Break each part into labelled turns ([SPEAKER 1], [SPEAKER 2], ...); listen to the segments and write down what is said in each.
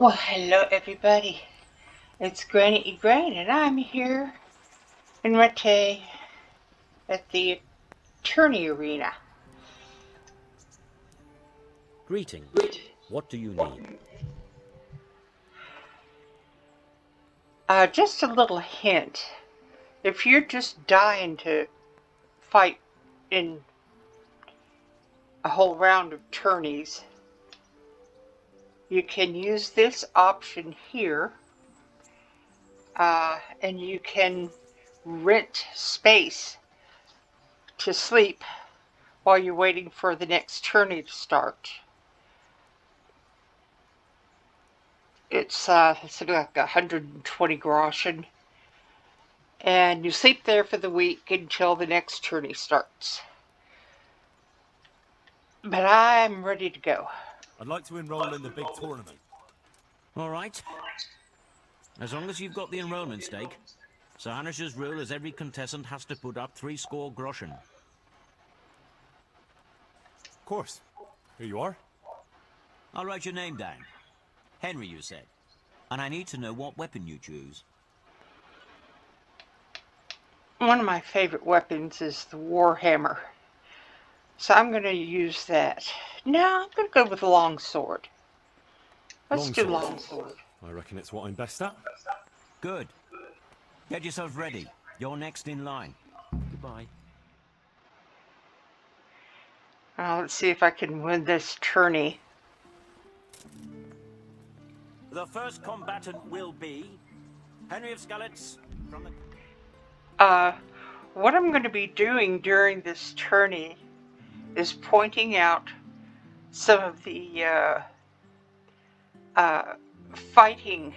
[SPEAKER 1] Well, hello everybody. It's Granny Grain, and I'm here in Mate at the Tourney arena.
[SPEAKER 2] Greetings. What do you need?
[SPEAKER 1] Just a little hint. If you're just dying to fight in a whole round of tourneys, you can use this option here, and you can rent space to sleep while you're waiting for the next tourney to start. It's like 120 groschen, and you sleep there for the week until the next tourney starts. But I'm ready to go.
[SPEAKER 3] I'd like to enroll in the big tournament.
[SPEAKER 2] All right. As long as you've got the enrollment stake. Sir Hanish's rule is every contestant has to put up 3 score groschen.
[SPEAKER 3] Of course. Here you are.
[SPEAKER 2] I'll write your name down. Henry, you said. And I need to know what weapon you choose.
[SPEAKER 1] One of my favorite weapons is the Warhammer. So I'm going to use that. No, I'm going to go with the longsword. Let's do longsword.
[SPEAKER 3] I reckon it's what I'm best at.
[SPEAKER 2] Good. Get yourself ready. You're next in line. Goodbye.
[SPEAKER 1] Let's see if I can win this tourney.
[SPEAKER 2] The first combatant will be Henry of Skalitz from the...
[SPEAKER 1] What I'm going to be doing during this tourney is pointing out some of the fighting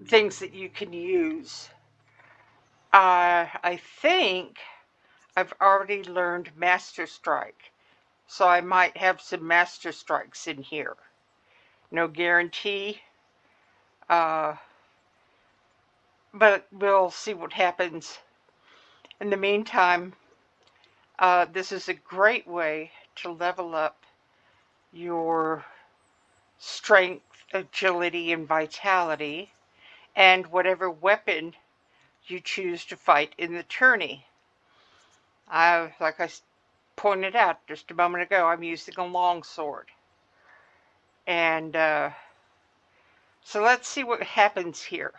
[SPEAKER 1] things that you can use. I think I've already learned Master Strike, so I might have some Master Strikes in here. No guarantee, but we'll see what happens. In the meantime, this is a great way to level up your strength, agility, and vitality, and whatever weapon you choose to fight in the tourney. Like I pointed out just a moment ago, I'm using a longsword. And so let's see what happens here.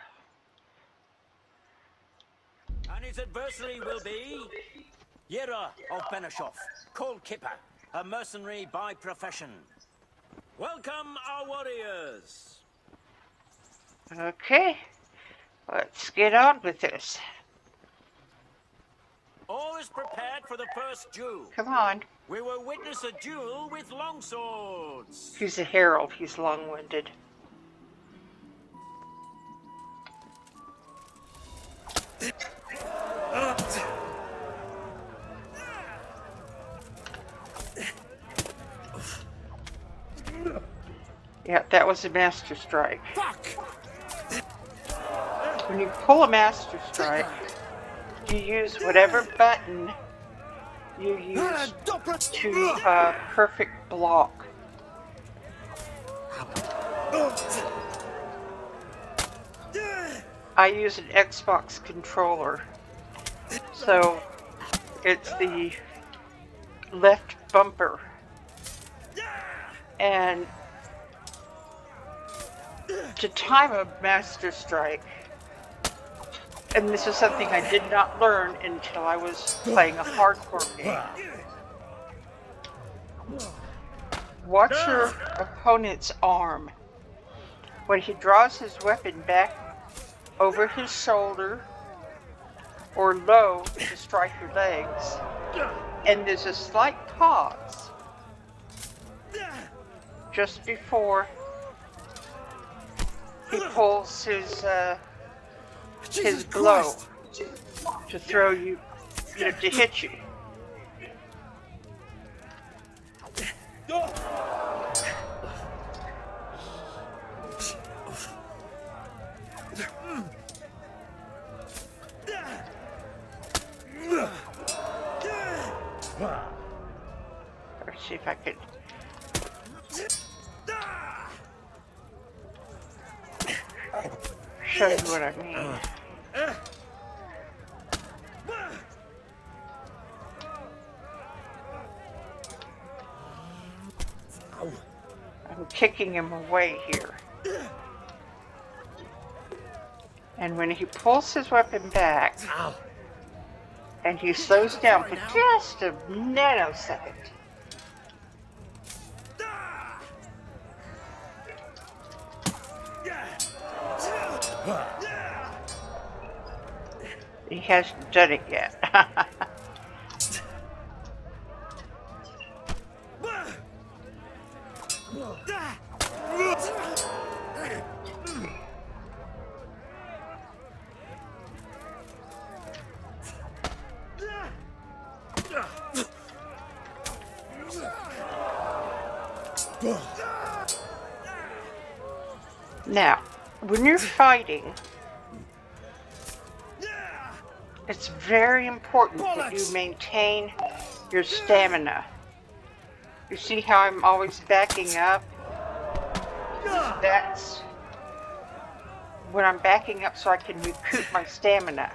[SPEAKER 2] And his adversary will be Yera of Benishov, Cold Kipper, a mercenary by profession. Welcome, our warriors.
[SPEAKER 1] Okay, let's get on with this.
[SPEAKER 2] All is prepared for the first duel.
[SPEAKER 1] Come on.
[SPEAKER 2] We will witness a duel with longswords.
[SPEAKER 1] He's a herald. He's long-winded. Yeah, that was a Master Strike.
[SPEAKER 2] Fuck!
[SPEAKER 1] When you pull a Master Strike, you use whatever button you use to perfect block. I use an Xbox controller, so it's the left bumper, and to time a Master Strike, and this is something I did not learn until I was playing a hardcore game. Watch your opponent's arm. When he draws his weapon back over his shoulder or low to strike your legs, and there's a slight pause just before he pulls his blow to throw you, to hit you. Let's see if I could Show you what I mean. I'm kicking him away here. And when he pulls his weapon back, and he slows down for just a nanosecond, he hasn't done it yet. Now, when you're fighting, it's very important that you maintain your stamina. You see how I'm always backing up? That's when I'm backing up so I can recoup my stamina.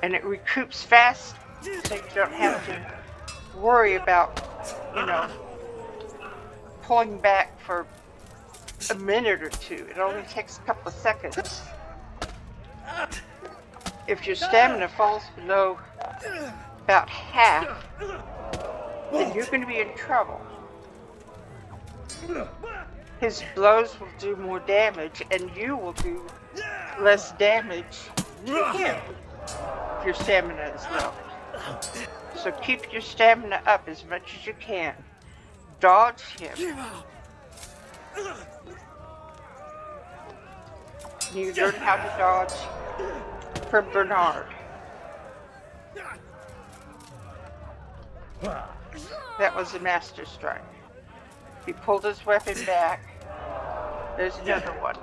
[SPEAKER 1] And it recoups fast, so you don't have to worry about, pulling back for a minute or two. It only takes a couple of seconds. If your stamina falls below about half, then you're going to be in trouble. His blows will do more damage, and you will do less damage to him if your stamina is low. So keep your stamina up as much as you can. Dodge him. You learn how to dodge from Bernard. That was a master strike. He pulled his weapon back. There's another one.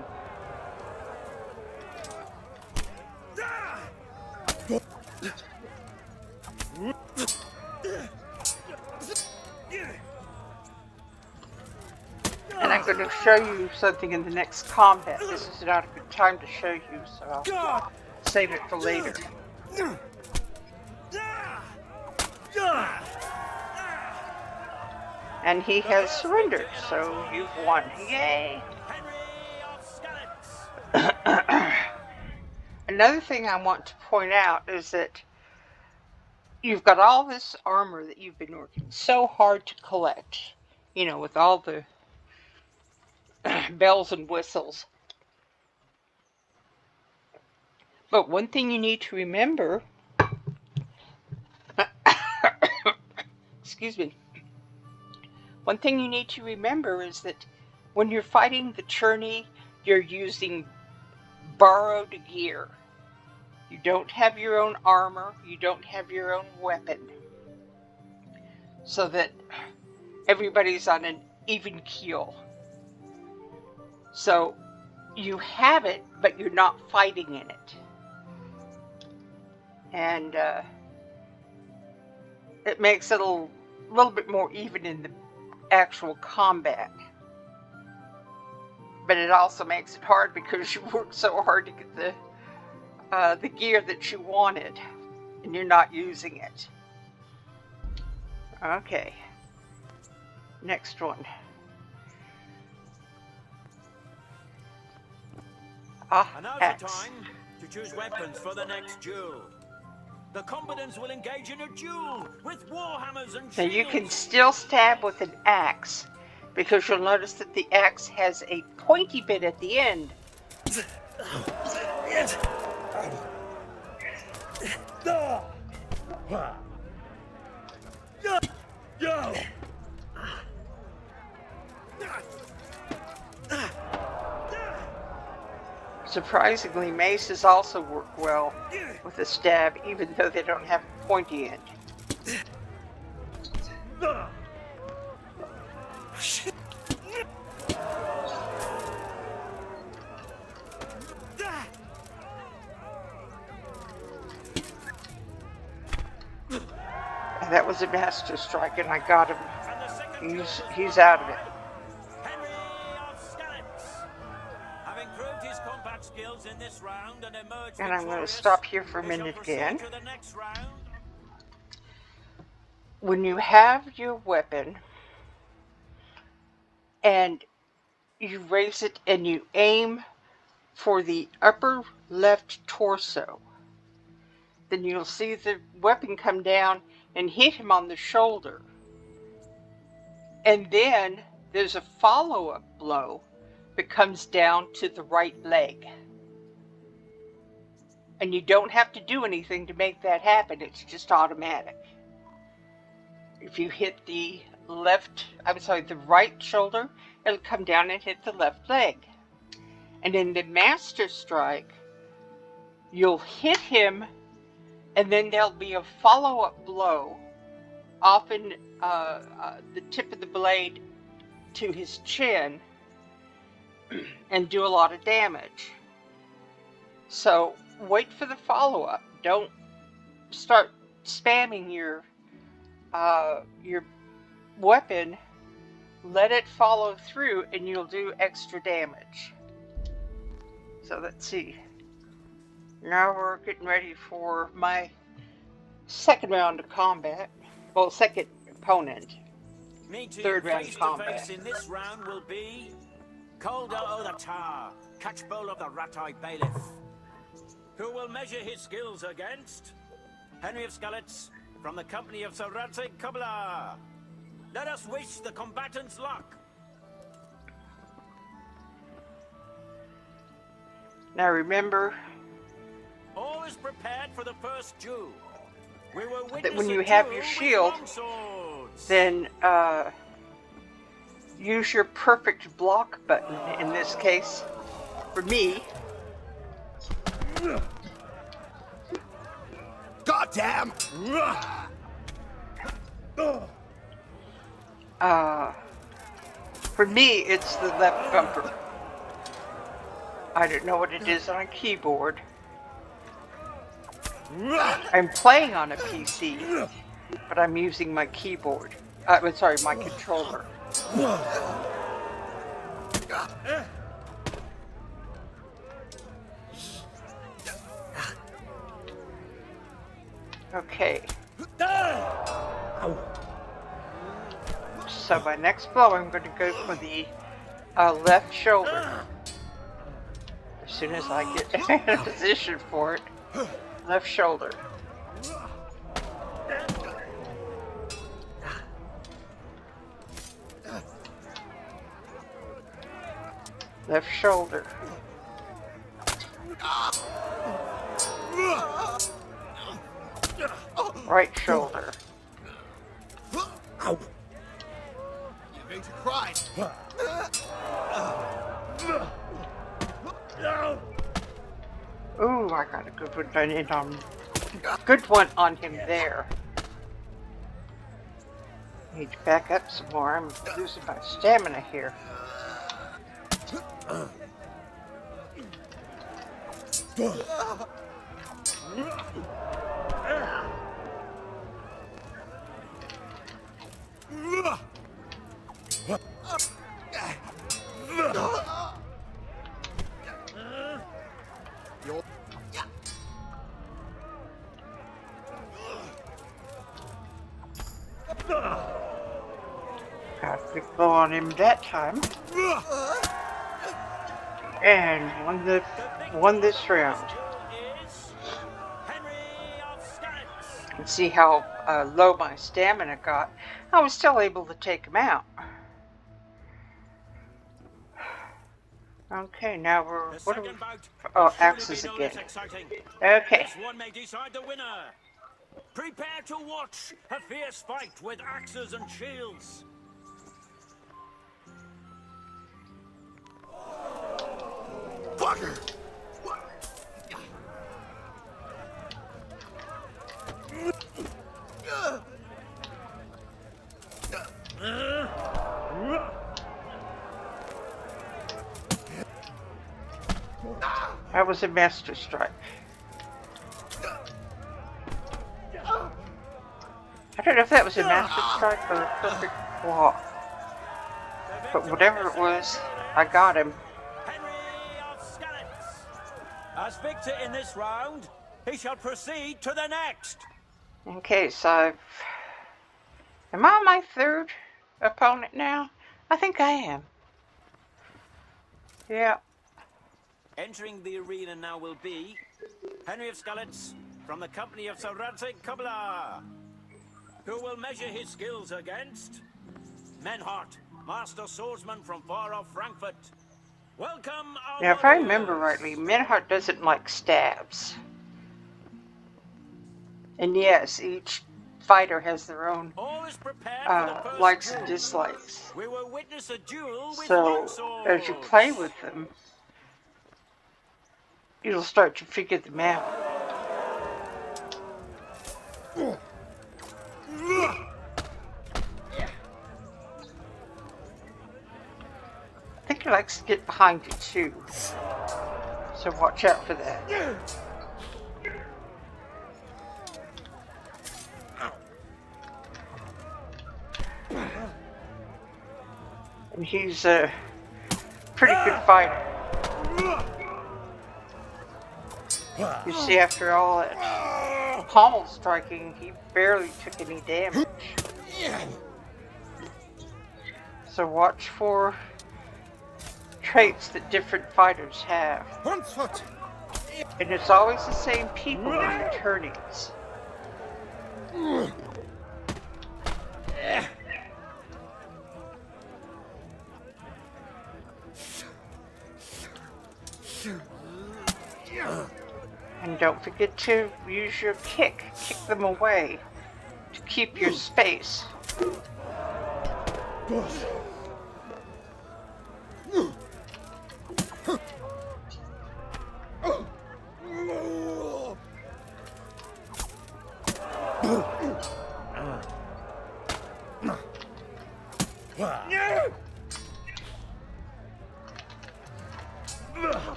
[SPEAKER 1] And I'm going to show you something in the next combat. This is not a good time to show you, so I'll save it for later. And he has surrendered, so you've won. Yay! Another thing I want to point out is that you've got all this armor that you've been working so hard to collect, with all the bells and whistles. But one thing you need to remember, excuse me, one thing you need to remember is that when you're fighting the Tourney, you're using borrowed gear. You don't have your own armor, you don't have your own weapon. So that everybody's on an even keel. So you have it, but you're not fighting in it. And it makes it a little bit more even in the actual combat. But it also makes it hard because you worked so hard to get the gear that you wanted, and you're not using it. Okay. Next one.
[SPEAKER 2] And now's the time to choose weapons for the next duel. The combatants will engage in a duel with warhammers and shields.
[SPEAKER 1] Now you can still stab with an axe, because you'll notice that the axe has a pointy bit at the end. Surprisingly, maces also work well with a stab, even though they don't have a pointy end. And that was a master strike, and I got him.
[SPEAKER 2] And the second
[SPEAKER 1] He's out of it.
[SPEAKER 2] Henry of Skalitz. Having proved his combat skills in this round and emerged
[SPEAKER 1] And I'm going to
[SPEAKER 2] victorious,
[SPEAKER 1] stop here for a
[SPEAKER 2] we shall
[SPEAKER 1] minute
[SPEAKER 2] proceed
[SPEAKER 1] again.
[SPEAKER 2] to the next round.
[SPEAKER 1] When you have your weapon and you raise it and you aim for the upper left torso, then you'll see the weapon come down and hit him on the shoulder. And then there's a follow-up blow that comes down to the right leg. And you don't have to do anything to make that happen. It's just automatic. If you hit the right shoulder, it'll come down and hit the left leg. And in the Master Strike, you'll hit him, and then there'll be a follow-up blow, often the tip of the blade to his chin, and do a lot of damage. So wait for the follow-up. Don't start spamming your weapon. Let it follow through, and you'll do extra damage. So let's see. Now we're getting ready for my second round of combat. Well, second opponent. Third round
[SPEAKER 2] Face
[SPEAKER 1] combat.
[SPEAKER 2] to face in this round will be Calder o' the Tar, Catchbowl of the Rat-Eye Bailiff, who will measure his skills against Henry of Skalitz from the company of Sir Radzig Kobyla. Let us wish the combatants luck.
[SPEAKER 1] Now remember
[SPEAKER 2] All is prepared for the first duel. We will
[SPEAKER 1] that when
[SPEAKER 2] witness
[SPEAKER 1] you
[SPEAKER 2] a
[SPEAKER 1] have
[SPEAKER 2] duel
[SPEAKER 1] your
[SPEAKER 2] with
[SPEAKER 1] shield,
[SPEAKER 2] longswords.
[SPEAKER 1] then use your perfect block button. In this case, for me,
[SPEAKER 4] Goddamn!
[SPEAKER 1] for me, it's the left bumper. I don't know what it is on a keyboard. I'm playing on a PC, but I'm using my keyboard. I'm sorry, my controller. Okay. So my next blow, I'm going to go for the left shoulder. As soon as I get in a position for it, left shoulder. Left shoulder. Right shoulder.
[SPEAKER 4] Ow! You made you cry.
[SPEAKER 1] Ooh, I got a good one on him there. Need to back up some more. I'm losing my stamina here. Got a big blow on him that time. And won this round. And see how low my stamina got. I was still able to take him out. Okay, now we're axes again. Okay.
[SPEAKER 2] This one may decide the winner. Prepare to watch a fierce fight with axes and shields.
[SPEAKER 4] Fucker!
[SPEAKER 1] That was a master strike. I don't know if that was a master strike or a perfect block. But whatever it was, I got him.
[SPEAKER 2] Henry of Skalitz. As victor in this round, he shall proceed to the next.
[SPEAKER 1] Okay, so am I my third opponent now? I think I am. Yeah.
[SPEAKER 2] Entering the arena now will be Henry of Skalitz from the company of Sir Radzig Kubla, who will measure his skills against Menhart, master swordsman from far off Frankfurt. Welcome, our
[SPEAKER 1] Now, if I
[SPEAKER 2] warriors.
[SPEAKER 1] remember rightly, Minhart doesn't like stabs. And yes, each fighter has their own
[SPEAKER 2] All is prepared for the first
[SPEAKER 1] likes
[SPEAKER 2] duel.
[SPEAKER 1] and dislikes.
[SPEAKER 2] We will witness a duel with
[SPEAKER 1] So,
[SPEAKER 2] longswords.
[SPEAKER 1] as you play with them, you'll start to figure them out. I think he likes to get behind you too. So watch out for that. And he's a pretty good fighter. You see, after all that pommel striking, he barely took any damage. So watch for traits that different fighters have. And it's always the same people in the tourneys. And don't forget to use your kick. Kick them away to keep your space.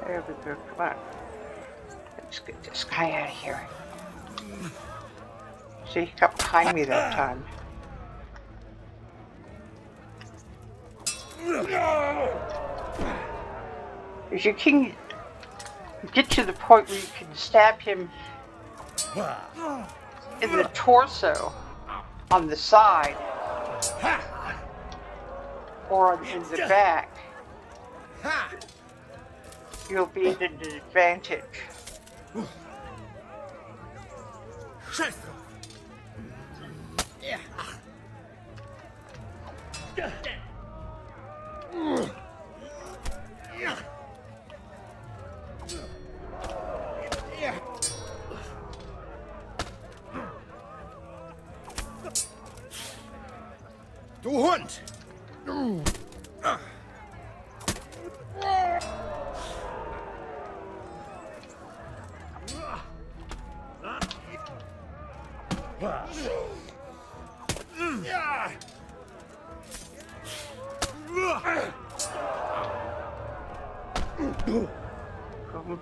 [SPEAKER 1] There we go. Come on. Let's get this guy out of here. See, he got behind me that time. If you can get to the point where you can stab him in the torso, on the side, or in the back, you'll be at an advantage.
[SPEAKER 4] Du Hund!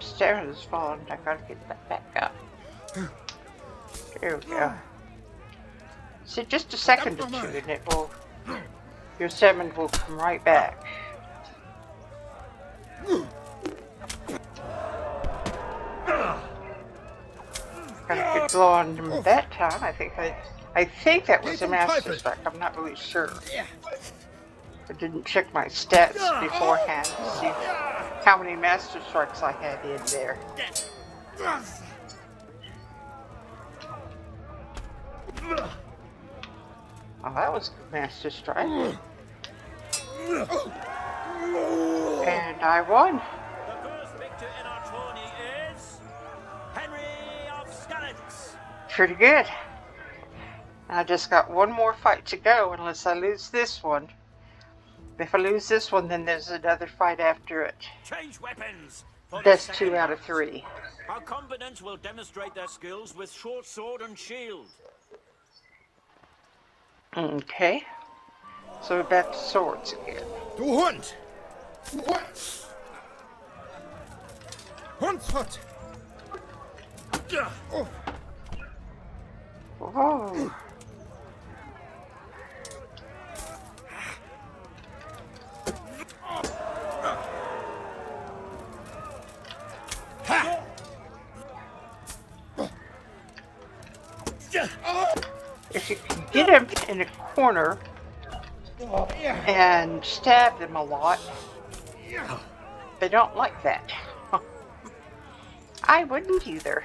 [SPEAKER 1] Stairs is falling. I gotta get that back up. There we go. See, just a second or two, and it will. Your salmon will come right back. Got a good blow on him that time. I think that was a master strike. I'm not really sure. I didn't check my stats beforehand to see how many master strikes I had in there. Oh, that was a good master strike. And I won.
[SPEAKER 2] The first victor in our tourney is Henry of Skalitz.
[SPEAKER 1] Pretty good. I just got one more fight to go unless I lose this one. If I lose this one, then there's another fight after it.
[SPEAKER 2] Change weapons. For
[SPEAKER 1] That's
[SPEAKER 2] the
[SPEAKER 1] 2
[SPEAKER 2] second
[SPEAKER 1] out of
[SPEAKER 2] round.
[SPEAKER 1] 3.
[SPEAKER 2] Our combatants will demonstrate their skills with short sword and shield.
[SPEAKER 1] Okay. So we're back to swords again.
[SPEAKER 4] Du Hund! Hundsfort!
[SPEAKER 1] Whoa. in a corner and stab them a lot. They don't like that. I wouldn't either.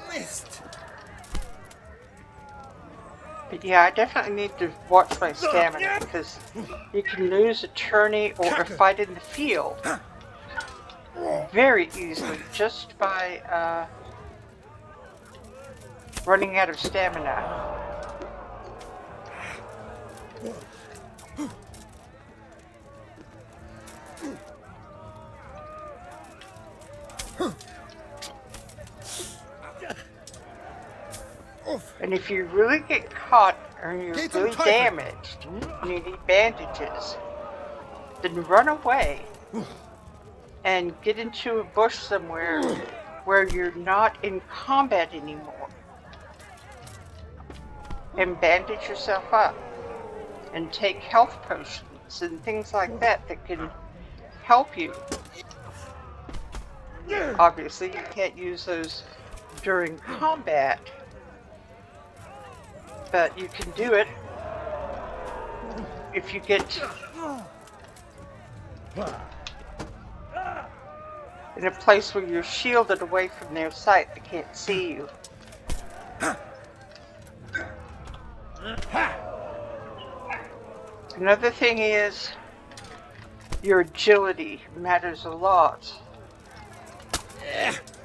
[SPEAKER 4] Missed.
[SPEAKER 1] But yeah, I definitely need to watch my stamina because you can lose a tourney or a fight in the field very easily just by running out of stamina. And if you really get caught or you're really damaged and you need bandages, then run away and get into a bush somewhere where you're not in combat anymore. And bandage yourself up and take health potions and things like that that can help you. Obviously, you can't use those during combat, but you can do it if you get in a place where you're shielded away from their sight. They can't see you. Another thing is your agility matters a lot.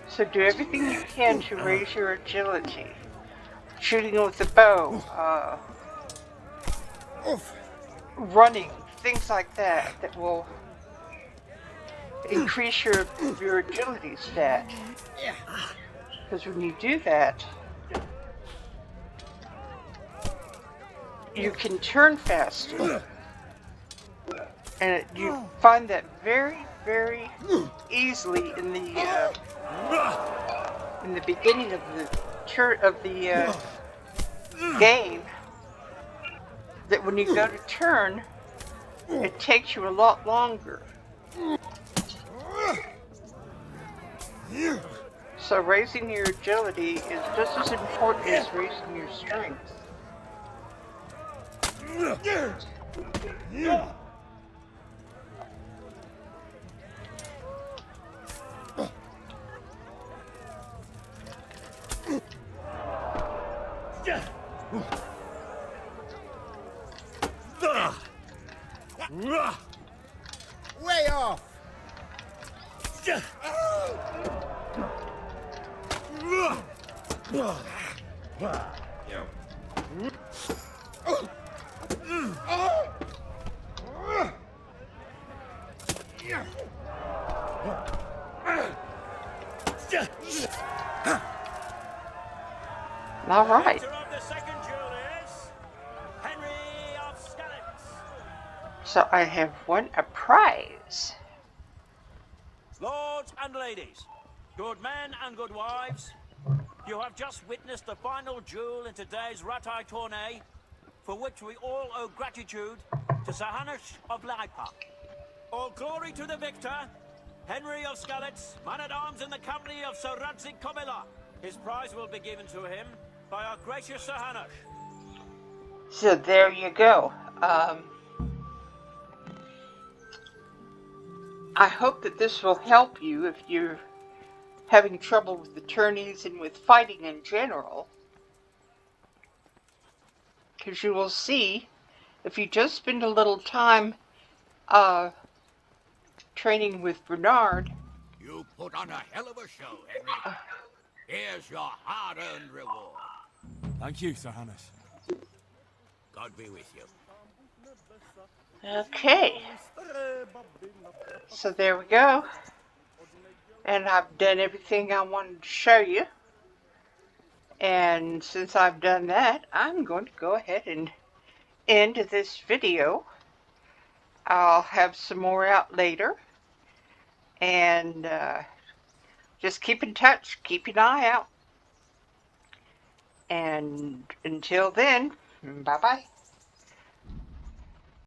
[SPEAKER 1] So do everything you can to raise your agility. Shooting with the bow, running, things like that that will increase your agility stat. Because when you do that, you can turn faster. And you find that very, very easily in the beginning of the game. That when you go to turn, it takes you a lot longer. So raising your agility is just as important as raising your strength.
[SPEAKER 4] Way off.
[SPEAKER 1] All right.
[SPEAKER 2] Victor of the second duel is Henry of Skalitz.
[SPEAKER 1] So I have won a prize.
[SPEAKER 2] Lords and ladies, good men and good wives, you have just witnessed the final duel in today's Ratai Tourney, for which we all owe gratitude to Sir Hanush of Laipa. All glory to the victor, Henry of Skalitz, man-at-arms in the company of Sir Radzik Komila. His prize will be given to him by our gracious Sir Hanush.
[SPEAKER 1] So there you go. I hope that this will help you if you're having trouble with the tourneys and with fighting in general. Because you will see, if you just spend a little time training with Bernard.
[SPEAKER 5] You put on a hell of a show, Henry. Here's your hard-earned reward.
[SPEAKER 3] Thank you, Sir Hanush.
[SPEAKER 5] God be with you.
[SPEAKER 1] Okay. So there we go. And I've done everything I wanted to show you. And since I've done that, I'm going to go ahead and end this video. I'll have some more out later. And just keep in touch, keep an eye out. And until then, bye bye.